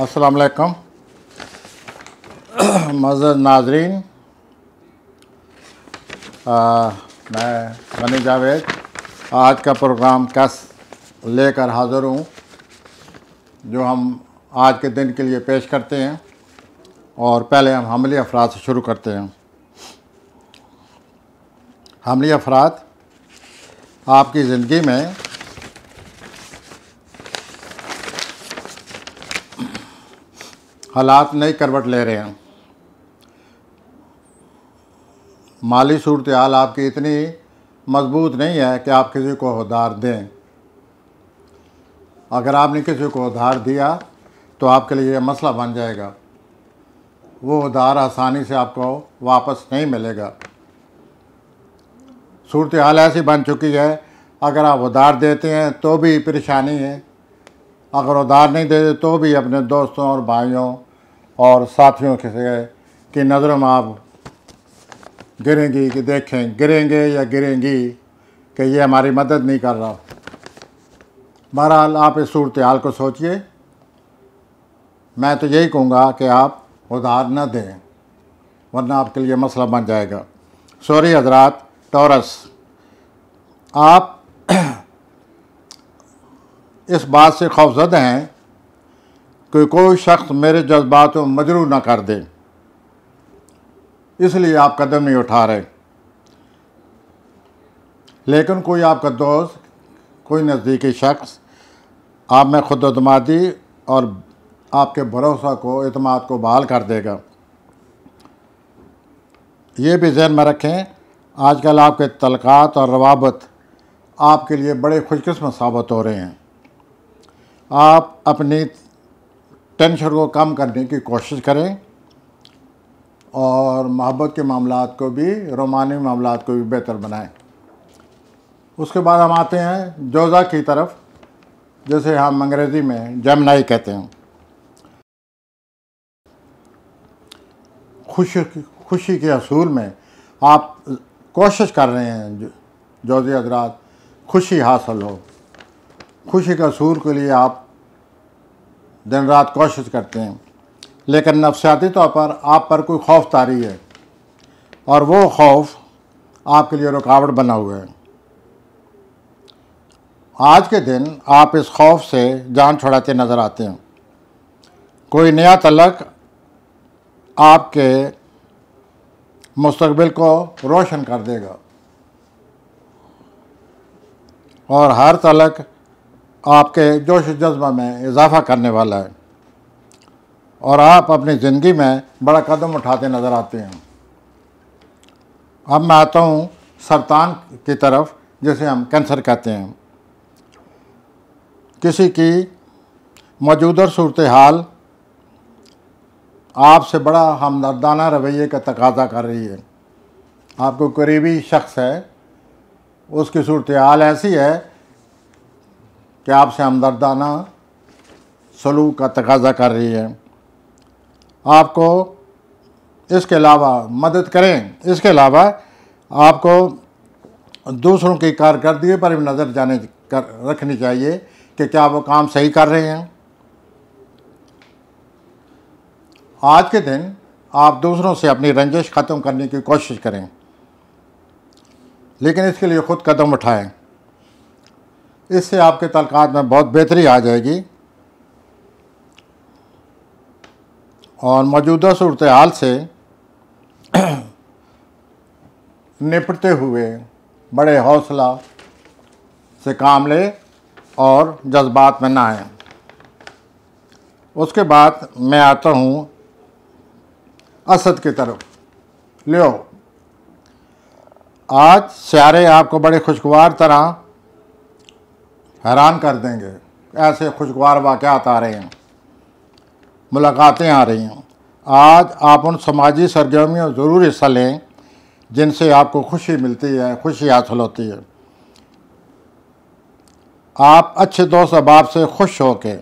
अस्सलाम वालेकुम मज़द नाजरीन, मैं मनी जावेद आज का प्रोग्राम कैस लेकर हाज़िर हूँ, जो हम आज के दिन के लिए पेश करते हैं। और पहले हम हमली अफराद से शुरू करते हैं। हमली अफराद आपकी ज़िंदगी में हालात नई करवट ले रहे हैं। माली सूरत हाल आपकी इतनी मजबूत नहीं है कि आप किसी को उधार दें। अगर आपने किसी को उधार दिया तो आपके लिए मसला बन जाएगा। वो उधार आसानी से आपको वापस नहीं मिलेगा। सूरत हाल ऐसी बन चुकी है, अगर आप उधार देते हैं तो भी परेशानी है, अगर उधार नहीं देते तो भी अपने दोस्तों और भाइयों और साथियों की नज़रों में आप गिरेंगी कि देखें गिरेंगे या गिरेंगी कि ये हमारी मदद नहीं कर रहा। बहरहाल आप इस सूरत हाल को सोचिए। मैं तो यही कहूँगा कि आप उधार न दें, वरना आपके लिए मसला बन जाएगा। सॉरी हजरात, टॉरस, आप इस बात से खौफजदा हैं कि कोई शख्स मेरे जज्बातों में मजरूह ना कर दे, इसलिए आप कदम नहीं उठा रहे। लेकिन कोई आपका दोस्त, कोई नज़दीकी शख्स आप में खुद एतमादी और आपके भरोसा को, एतमाद को बहाल कर देगा। ये भी ज़हन में रखें, आजकल आपके तलक़ात और रवाबत आपके लिए बड़े खुशकिस्मत साबित हो रहे हैं। आप अपनी टेंशन को कम करने की कोशिश करें और मोहब्बत के मामलात को भी, रोमानी मामलात को भी बेहतर बनाएं। उसके बाद हम आते हैं जोज़ा की तरफ, जैसे हम अंग्रेज़ी में जमनाई कहते हैं। खुशी के असूल में आप कोशिश कर रहे हैं, जोज़ी हज़रात, खुशी हासिल हो। खुशी के असूल के लिए आप दिन रात कोशिश करते हैं, लेकिन नफसियाती तौर पर आप पर कोई खौफ तारी है और वो खौफ आपके लिए रुकावट बना हुआ है। आज के दिन आप इस खौफ से जान छुड़ाते नज़र आते हैं। कोई नया तलक आपके मुस्तकबिल को रोशन कर देगा और हर तलक आपके जोश जज्बा में इजाफ़ा करने वाला है और आप अपनी ज़िंदगी में बड़ा कदम उठाते नज़र आते हैं। अब मैं आता हूँ सरतान की तरफ, जिसे हम कैंसर कहते हैं। किसी की मौजूदा सूरत हाल आपसे बड़ा हमदर्दाना रवैये का तकाजा कर रही है। आपको करीबी शख्स है, उसकी सूरत हाल ऐसी है कि आपसे हमदर्दाना सलूक का तकाजा कर रही है। आपको इसके अलावा मदद करें, इसके अलावा आपको दूसरों की कारकर्दगी पर भी नज़र रखनी चाहिए कि क्या वो काम सही कर रहे हैं। आज के दिन आप दूसरों से अपनी रंजिश ख़त्म करने की कोशिश करें, लेकिन इसके लिए ख़ुद कदम उठाएं। इससे आपके तलक़ात में बहुत बेहतरी आ जाएगी और मौजूदा सूरत हाल से निपटते हुए बड़े हौसला से काम लें और जज्बात में ना आएं। उसके बाद मैं आता हूँ असद की तरफ। लियो, आज सियारे आपको बड़े खुशगवार तरह हैरान कर देंगे। ऐसे खुशगवार वाक़यात आ रहे हैं, मुलाकातें आ रही हैं। आज आप उन समाजी सरगर्मियों ज़रूर हिस्सा लें जिनसे आपको खुशी मिलती है, खुशी हासिल होती है। आप अच्छे दोस्त अहबाब से खुश हो के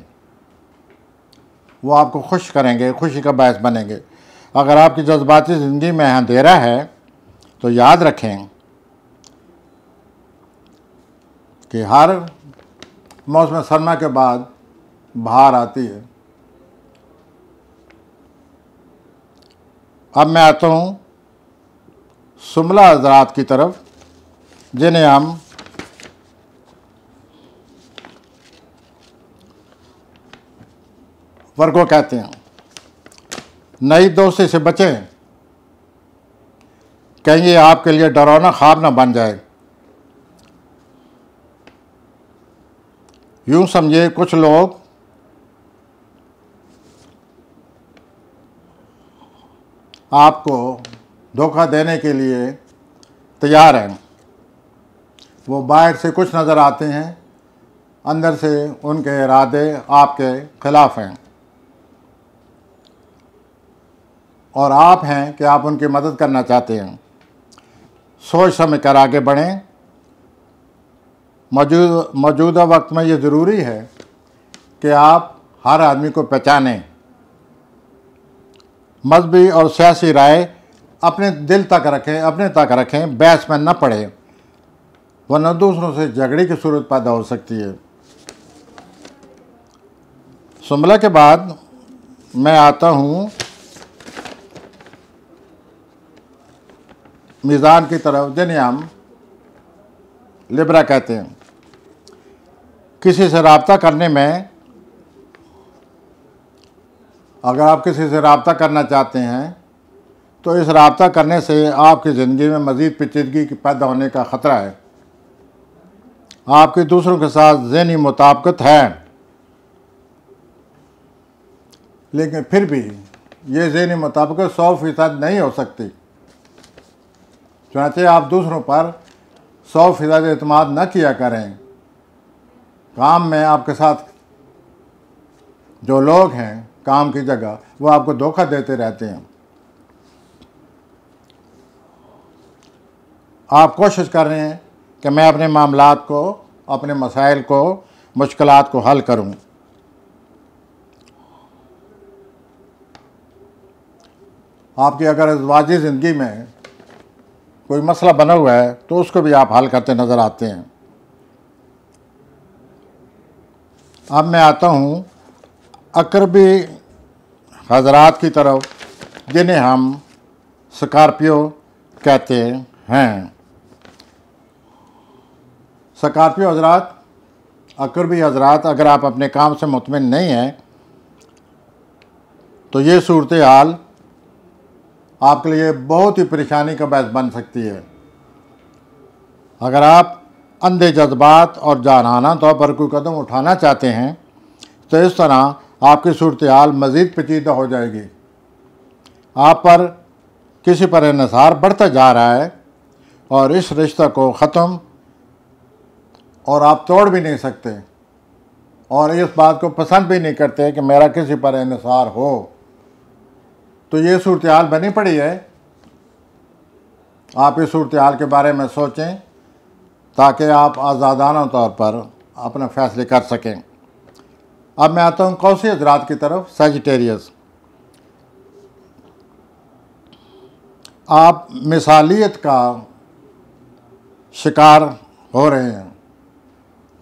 वो आपको खुश करेंगे, खुशी का बायस बनेंगे। अगर आपकी जज्बाती ज़िंदगी में अंधेरा है तो याद रखें कि हर मौसम सरमा के बाद बहार आती है अब मैं आता हूँ सुमला हजरात की तरफ, जिन्हें हम वर्गो कहते हैं। नई दोस्ती से बचें, कहीं ये आपके लिए डरावना ख्वाब न बन जाए। यूं समझिए, कुछ लोग आपको धोखा देने के लिए तैयार हैं। वो बाहर से कुछ नज़र आते हैं, अंदर से उनके इरादे आपके खिलाफ हैं, और आप हैं कि आप उनकी मदद करना चाहते हैं। सोच समझ कर आगे बढ़ें। मौजूदा वक्त में ये ज़रूरी है कि आप हर आदमी को पहचानें। मजहबी और सियासी राय अपने दिल तक रखें, अपने तक रखें, बहस में न पड़े, वरना दूसरों से झगड़े की सूरत पैदा हो सकती है। सुमला के बाद मैं आता हूँ मीज़ान की तरफ, जिन्हें हम लिब्रा कहते हैं। किसी से रब्ता करने में, अगर आप किसी से रब्ता करना चाहते हैं तो इस रब्ता करने से आपकी ज़िंदगी में मज़ीद पेचीदगी पैदा होने का ख़तरा है। आपकी दूसरों के साथ ज़हनी मुताबिकत है, लेकिन फिर भी ये ज़हनी मुताबिकत 100% नहीं हो सकती। चुनांचे आप दूसरों पर 100% एतमाद न किया करें। काम में आपके साथ जो लोग हैं काम की जगह, वो आपको धोखा देते रहते हैं। आप कोशिश कर रहे हैं कि मैं अपने मामलात को, अपने मसाइल को, मुश्किलात को हल करूं। आपकी अगर ज़िंदगी ज़िंदगी में कोई मसला बना हुआ है तो उसको भी आप हल करते नज़र आते हैं। अब मैं आता हूँ अकरबी हजरात की तरफ, जिन्हें हम स्कॉर्पियो कहते हैं। स्कॉर्पियो हजरात, अकरबी हजरात, अगर आप अपने काम से मुतमिन नहीं हैं तो ये सूरत हाल आपके लिए बहुत ही परेशानी का बायस बन सकती है। अगर आप अंधे जज्बात और जानाना तौर पर कोई कदम उठाना चाहते हैं तो इस तरह आपकी सूरत हाल मज़ीद पेचीदा हो जाएगी। आप पर किसी पर इन्हिसार बढ़ता जा रहा है और इस रिश्ते को ख़त्म और आप तोड़ भी नहीं सकते, और इस बात को पसंद भी नहीं करते कि मेरा किसी पर इन्हिसार हो। तो ये सूरत हाल बनी पड़ी है। आप इस सूरत हाल के बारे में सोचें ताकि आप आज़ादाना तौर पर अपने फ़ैसले कर सकें। अब मैं आता हूँ कौसी हजरात की तरफ, सजिटेरियस। आप मिसालियत का शिकार हो रहे हैं,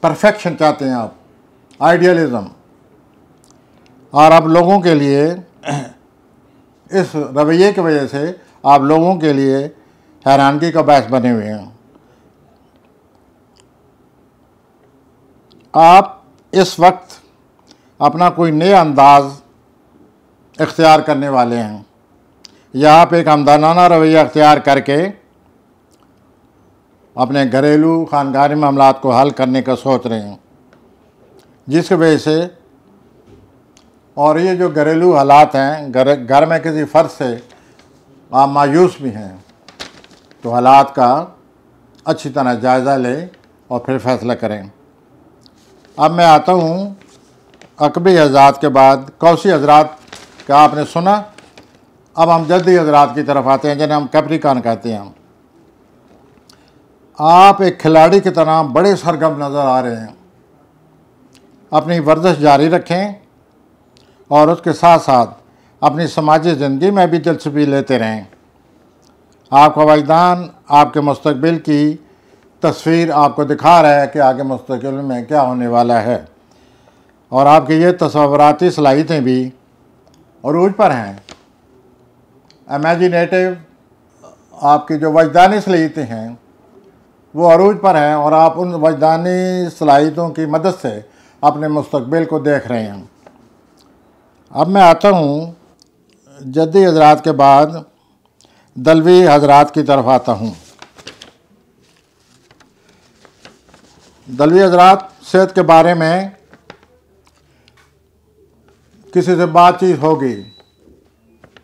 परफेक्शन चाहते हैं आप, आइडियलिज़म, और अब लोगों के लिए इस रवैये की वजह से आप लोगों के लिए हैरानगी का बायस बने हुए हैं। आप इस वक्त अपना कोई नया अंदाज़ इख्तियार करने वाले हैं, या आप एक हमदर्दाना रवैया इख्तियार करके अपने घरेलू ख़ानदानी मामलात को हल करने का सोच रहे हैं, जिसकी वजह से, और ये जो घरेलू हालात हैं, घर में किसी फ़र्द से आप मायूस भी हैं, तो हालात का अच्छी तरह जायज़ा लें और फिर फ़ैसला करें। अब मैं आता हूँ अकबी हजरात के बाद कौसी हजरात का आपने सुना। अब हम जद्दी हजरात की तरफ आते हैं, जिन्हें हम कैप्रिकॉर्न कहते हैं। आप एक खिलाड़ी की तरह बड़े सरगर्म नज़र आ रहे हैं। अपनी वर्जिश जारी रखें और उसके साथ साथ अपनी समाजी ज़िंदगी में भी दिलचस्पी लेते रहें। आपका वजदान आपके मुस्तकबिल की तस्वीर आपको दिखा रहा है कि आगे मुस्तकबिल में क्या होने वाला है, और आपकी ये तसव्वुराती सलाहियतें भी अरूज पर हैं। इमेजिनेटिव आपकी जो वजदानी सलाहियतें हैं वो अरूज पर हैं और आप उन वजदानी सलाहियतों की मदद से अपने मुस्तकबिल को देख रहे हैं। अब मैं आता हूँ जद्दी हजरात के बाद दलवी हजरात की तरफ आता हूँ। दलवी हजरात, सेहत के बारे में किसी से बातचीत होगी,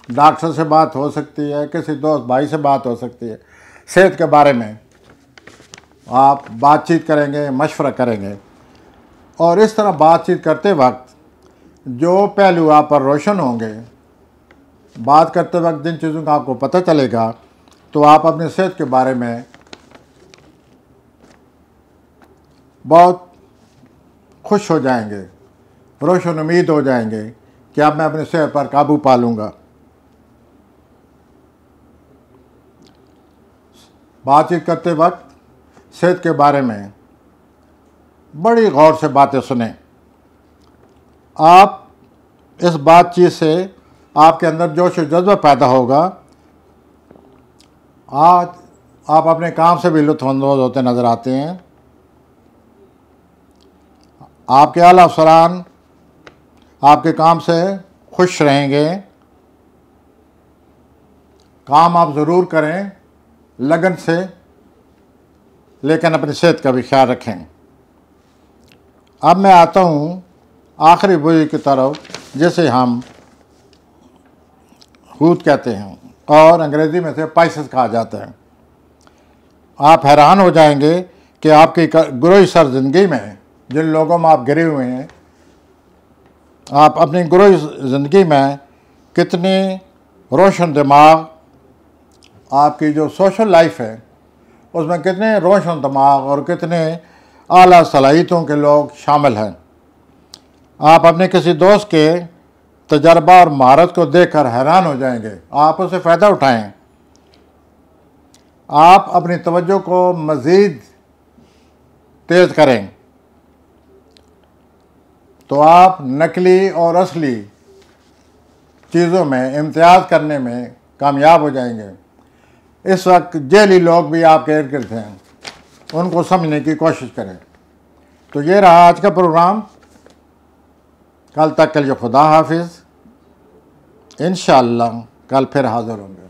डॉक्टर से बात हो सकती है, किसी दोस्त भाई से बात हो सकती है, सेहत के बारे में आप बातचीत करेंगे, मशवरा करेंगे। और इस तरह बातचीत करते वक्त जो पहलू आप पर रोशन होंगे, बात करते वक्त जिन चीज़ों का आपको पता चलेगा, तो आप अपनी सेहत के बारे में बहुत खुश हो जाएंगे, रोशन उम्मीद हो जाएंगे कि अब मैं अपनी सेहत पर काबू पा लूँगा। बातचीत करते वक्त सेहत के बारे में बड़ी गौर से बातें सुनें। आप इस बातचीत से आपके अंदर जोश और जज्बा पैदा होगा। आज आप अपने काम से भी लुत्फ़अंदोज़ होते नज़र आते हैं। आपके आला अफसरान आपके काम से खुश रहेंगे। काम आप ज़रूर करें लगन से, लेकिन अपनी सेहत का भी ख्याल रखें। अब मैं आता हूँ आखिरी बुरी की तरफ, जिसे हम हूत कहते हैं और अंग्रेज़ी में से पाइसेस कहा जाता है। आप हैरान हो जाएंगे कि आपकी गुरोही सर ज़िंदगी में जिन लोगों में आप गिरे हुए हैं, आप अपनी गुरोही ज़िंदगी में कितने रोशन दिमाग, आपकी जो सोशल लाइफ है उसमें कितने रोशन दिमाग और कितने आला सलाहियतों के लोग शामिल हैं। आप अपने किसी दोस्त के तजर्बा और महारत को देखकर हैरान हो जाएंगे। आप उससे फ़ायदा उठाएं। आप अपनी तवज्जो को मज़ीद तेज़ करें तो आप नकली और असली चीज़ों में इम्तियाज़ करने में कामयाब हो जाएंगे। इस वक्त जेली लोग भी आपके इर्द गिर्द हैं, उनको समझने की कोशिश करें। तो ये रहा आज का प्रोग्राम। कल तक के लिए खुदा हाफिज़। इंशाअल्लाह कल फिर हाज़िर होंगे।